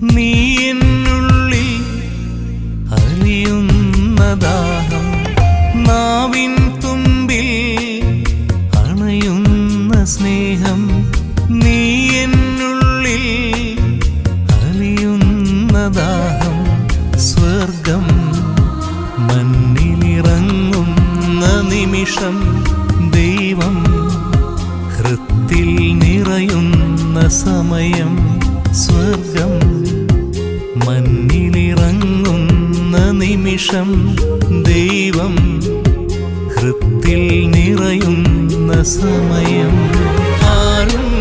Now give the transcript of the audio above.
നീ എന്നുള്ളിൽ അലിയുന്ന ദാഹം, നാവിൻ തുമ്പിൽ അണയുന്ന സ്നേഹം. നീ എന്നുള്ളിൽ അലിയുന്ന ദാഹം, സ്വർഗം മണ്ണിലിറങ്ങുന്ന നിമിഷം. ദൈവം ഹൃത്തിൽ നിറയുന്ന സമയം. സ്വർഗം മണ്ണിലിറങ്ങുന്ന നിമിഷം. ദൈവം ഹൃത്തിൽ നിറയുന്ന സമയം. ആരും